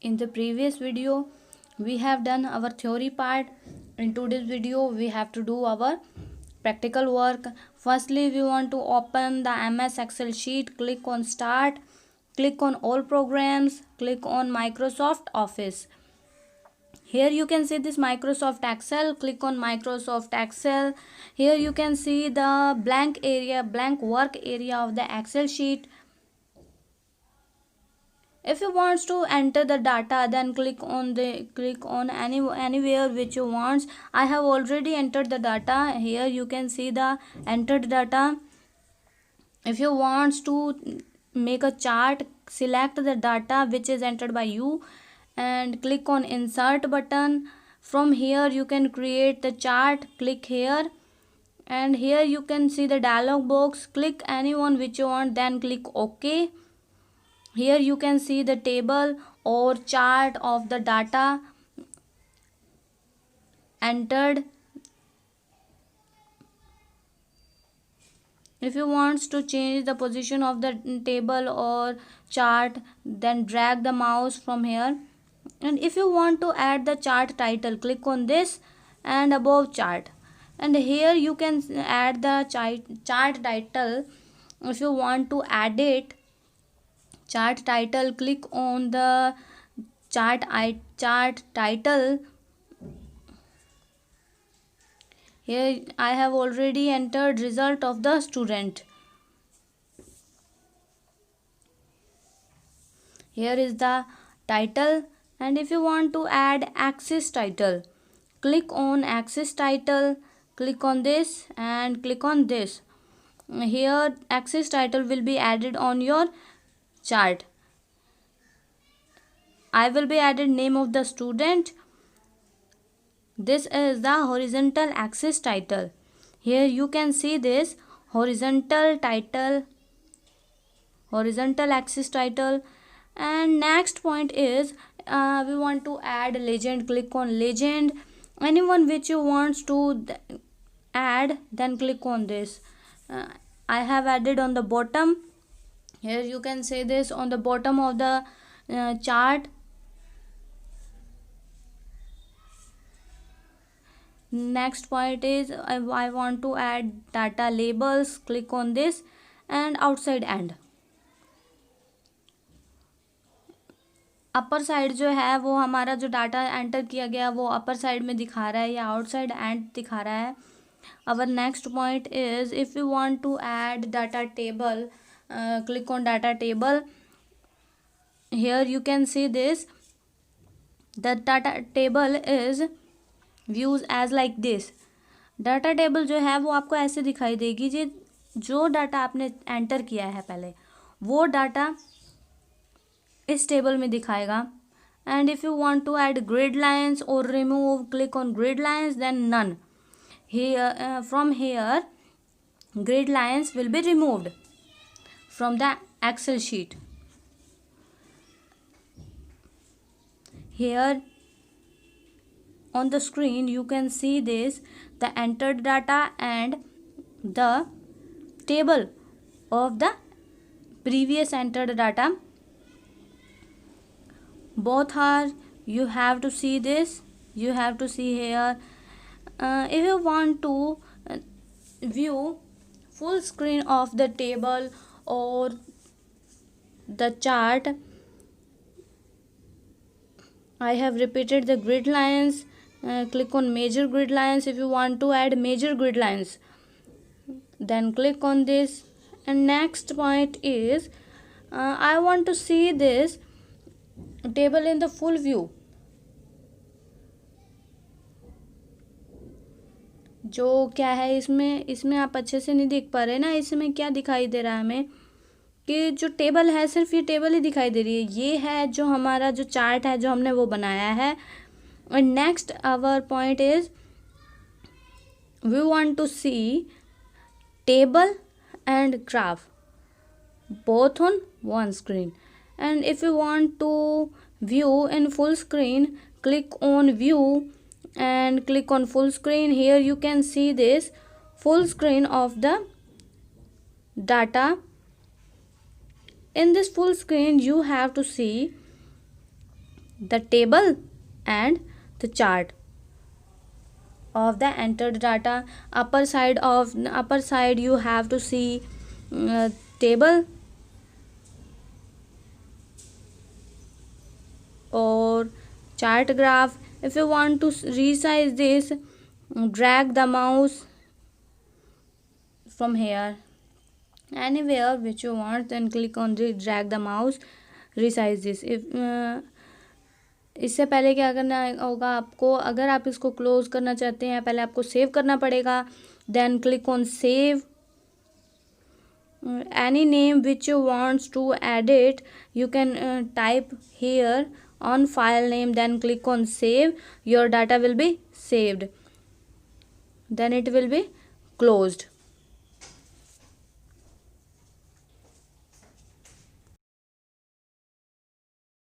In the previous video, we have done our theory part. In today's video, we have to do our practical work. Firstly, we want to open the MS Excel sheet. Click on Start. Click on All Programs. Click on Microsoft Office. Here you can see this Microsoft Excel. Click on Microsoft Excel. Here you can see the blank work area of the Excel sheet. If you want to enter the data, then click on anywhere which you want. I have already entered the data. Here you can see the entered data. If you want to make a chart, select the data which is entered by you and click on insert button. From here you can create the chart. Click here and here you can see the dialog box. Click any one which you want, then click OK. Here you can see the table or chart of the data entered. If you want to change the position of the table or chart, then drag the mouse from here. And if you want to add the chart title, click on this and above chart. And here you can add the chart title. If you want to add it, chart title, click on the chart title. Here I have already entered result of the student. Here is the title, and if you want to add axis title, click on axis title, click on this and click on this. Here axis title will be added on your chart. I will be added name of the student. This is the horizontal axis title. Here you can see this horizontal title, horizontal axis title. And next point is we want to add legend. Click on legend. Anyone which you want to add, then click on this. I have added on the bottom. Here you can say this on the bottom of the chart. Next point is I want to add data labels. Click on this and outside end. Upper side जो है वो हमारा जो data enter किया गया वो upper side में दिखा रहा है या आउटसाइड एंड दिखा रहा है. Our next point is if you want to add data table, click on data table. Here you can see this. The data table is views as like this. Data table जो है वो आपको ऐसे दिखाई देगी जी. जो डाटा आपने enter किया है पहले वो डाटा इस टेबल में दिखाएगा. And if you want to add grid lines और remove, click on grid lines then none. Here from here grid lines will be removed from the Excel sheet. Here on the screen you can see this, the entered data and the table of the previous entered data. Both are, you have to see this, you have to see here. If you want to view full screen of the table or the chart, I have repeated the grid lines. Click on major grid lines. If you want to add major grid lines, then click on this. And next point is I want to see this table in the full view. जो क्या है इसमें आप अच्छे से नहीं देख पा रहे ना. इसमें क्या दिखाई दे रहा है हमें कि जो टेबल है सिर्फ ये टेबल ही दिखाई दे रही है. ये है जो हमारा जो चार्ट है जो हमने वो बनाया है. And next our point is we want to see table and graph both on one screen. And if you want to view in full screen, click on view and click on full screen. Here you can see this full screen of the data. In this full screen you have to see the table and the chart of the entered data. Upper side you have to see table or chart graph. If you want to resize this, drag the mouse from here anywhere which you want, then click on the drag the mouse, resize this. if इससे पहले क्या करना होगा आपको, अगर आप इसको close करना चाहते हैं पहले आपको सेव करना पड़ेगा. Then click on save. Any name which you want to edit you can type here on file name, then click on save. Your data will be saved, then it will be closed.